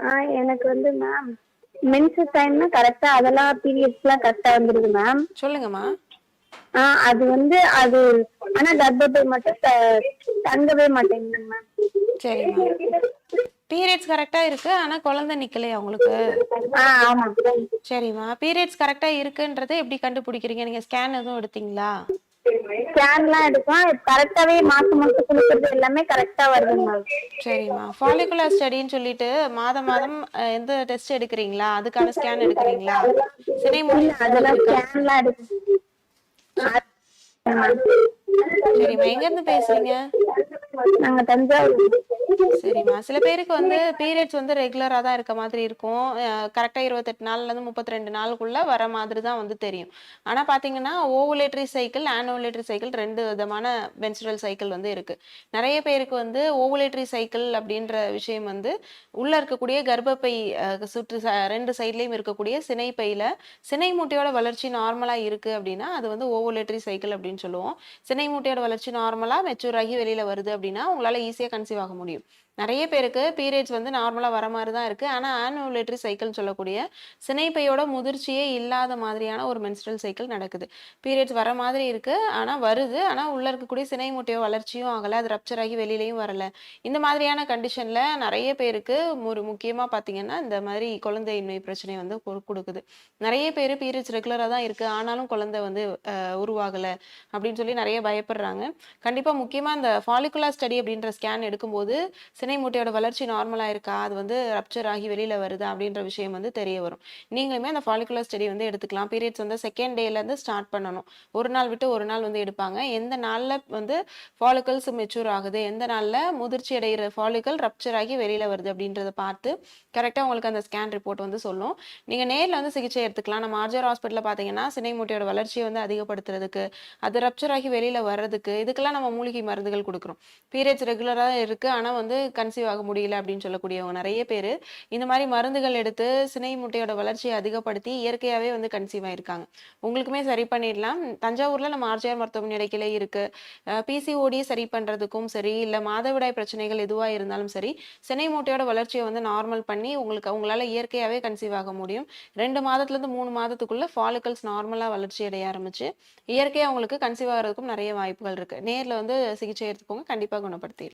ஆ எனக்கு வந்து ma'am, menses டைம்னா கரெக்ட்டா அதெல்லாம் பீரியட்ஸ்லாம் கரெக்ட்டா வந்துருது மேம். சொல்லுங்கம்மா. ஆ அது வந்து அது ஆனா கர்ப்பப்பை மட்டும் தங்கவே மாட்டேங்குது மேம். சரிம்மா. பீரியட்ஸ் கரெக்ட்டா இருக்கு. ஆனா குழந்தை நிக்கலையா உங்களுக்கு? ஆமா. சரிம்மா. பீரியட்ஸ் கரெக்ட்டா இருக்குன்றத எப்படி கண்டுபிடிக்கிறீங்க? நீங்க ஸ்கேன் எதுவும் எடுத்தீங்களா? ஸ்கேன்லாம் எடுப்போம். கரெக்ட்டாவே மாசம் மாசம் குடுக்குறது எல்லாமே கரெக்ட்டா வருது மேம். சரிம்மா. ஃபாலிகுலர் ஸ்டடின்னு சொல்லிட்டு மாதம் மாதம் எந்த டெஸ்ட் எடுக்கிறீங்களா? அதுக்கான ஸ்கேன் எடுக்கிறீங்களா? சினை இல்ல முட்டை அதெல்லாம் இருக்கா? ஸ்கேன்லாம் சரிம்மா. எங்கேருந்து பேசுறீங்க? நாங்க தஞ்சாவூர். சரிம்மா. சில பேருக்கு வந்து பீரியட்ஸ் வந்து ரெகுலரா தான் இருக்க மாதிரி இருக்கும். கரெக்ட்டா 28 நாள்லேருந்து 32 நாளுக்குள்ள வர மாதிரி தான் வந்து தெரியும். ஆனா பார்த்தீங்கன்னா, ஓவுலேட்டரி சைக்கிள், ஆனோவுலேட்டரி சைக்கிள் 2 விதமான மென்ஸ்ட்ருவல் சைக்கிள் வந்து இருக்கு. நெறைய பேருக்கு வந்து ஓவுலேட்டரி சைக்கிள் அப்படின்ற விஷயம் வந்து உள்ள இருக்கக்கூடிய கர்ப்பப்பை சுற்று 2 சைட்லயும் இருக்கக்கூடிய சினைப்பையில சினை மூட்டையோட வளர்ச்சி நார்மலா இருக்கு அப்படின்னா, அது வந்து ஓவுலேட்டரி சைக்கிள் அப்படின்னு சொல்லுவோம். சினை மூட்டையோட வளர்ச்சி நார்மலா மெச்சூர் ஆகி வெளியில வருது அப்படின்னா, உங்களால ஈஸியா கன்சீவ் ஆக முடியும். நெறைய பேருக்கு பீரியட்ஸ் வந்து நார்மலா வர மாரி தான் இருக்கு. ஆனா ஆனியோலேட்டரி சைக்கிள்னு சொல்லக்கூடிய சினைப்பையோட முதிர்ச்சியே இல்லாத மாதிரியான ஒரு மென்ஸ்ட்ரல் சைக்கிள் நடக்குது. பீரியட்ஸ் வர மாதிரி இருக்கு. ஆனா வருது. ஆனா உள்ள இருக்கக்கூடிய சினை மூட்டையோ வளர்ச்சியும் ஆகல. அது ரப்சர் ஆகி வெளியிலயும் வரல. இந்த மாதிரியான கண்டிஷன்ல நெறைய பேருக்கு ஒரு முக்கியமா பார்த்தீங்கன்னா, இந்த மாதிரி குழந்தையின்மை பிரச்சனை வந்து குடுக்குது. நெறைய பேரு பீரியட்ஸ் ரெகுலரா தான் இருக்கு. ஆனாலும் குழந்தை வந்து உருவாகல அப்படின்னு சொல்லி நெறைய பயப்படுறாங்க. கண்டிப்பா முக்கியமா இந்த ஃபாலிகுலர் ஸ்டடி அப்படின்ற ஸ்கேன் எடுக்கும்போது சினை மூட்டையோட வளர்ச்சி நார்மலா இருக்கா? அது வந்து ரப்சர் ஆகி வெளியில வருதா? அப்படின்ற விஷயம் வந்து தெரிய வரும். நீங்களுமே அந்த ஃபாலிகுலர் ஸ்டடி வந்து எடுத்துக்கலாம். பீரியட்ஸ் வந்து 2ண்ட் டேலேருந்து ஸ்டார்ட் பண்ணணும். ஒரு நாள் விட்டு ஒரு நாள் வந்து எடுப்பாங்க. எந்த நாள்ல வந்து ஃபாலிகல்ஸ் மெச்சூர் ஆகுது? எந்த நாள்ல முதிர்ச்சி அடையிற ஃபாலிகல் ரப்சர் ஆகி வெளியில வருது? அப்படின்றத பார்த்து கரெக்ட்டா உங்களுக்கு அந்த ஸ்கேன் ரிப்போர்ட் வந்து சொல்லும். நீங்க நேர்ல வந்து சிகிச்சை எடுத்துக்கலாம். நம்ம ஆர்ஜிஆர் ஹாஸ்பிட்டல்ல பார்த்தீங்கன்னா, சினை மூட்டையோட வளர்ச்சிய வந்து அதிகப்படுத்துறதுக்கு, அது ரப்சர் ஆகி வெளியில வர்றதுக்கு, இதுக்கெல்லாம் நம்ம மூலிகை மருந்துகள் குடுக்குறோம். பீரியட்ஸ் ரெகுலரா இருக்கு. ஆனா வந்து கன்சீவ் ஆக முடியல அப்படின்னு சொல்லக்கூடியவங்க நெறைய பேரு, இந்த மாரி மருந்துகள் எடுத்து சினை முட்டையோட வளர்ச்சிய அதிகப்படுத்தி இயற்கையாவே வந்து கன்சீவ் ஆயிருக்காங்க. உங்களுக்குமே சரி பண்ணிடலாம். தஞ்சாவூர்ல நம்ம ஆர்ஜிஆர் மருத்துவமனை கிளை இருக்கு. பிசிஓடி சரி பண்றதுக்கும் சரி, இல்ல மாதவிடாய் பிரச்சனைகள் எதுவா இருந்தாலும் சரி, சினை மூட்டையோட வளர்ச்சிய வந்து நார்மல் பண்ணி உங்களால இயற்கையாவே கன்சீவ் ஆக முடியும். 2 மாதத்துலருந்து 3 மாதத்துக்குள்ள ஃபாலிகல்ஸ் நார்மலா வளர்ச்சி அடைய ஆரம்பிச்சு, இயற்கையா உங்களுக்கு கன்சீவ் ஆகுறதுக்கும் நெறைய வாய்ப்புகள் இருக்கு. நேர்ல வந்து சிகிச்சை எடுத்துக்கோங்க. கண்டிப்பா குணப்படுத்திடலாம்.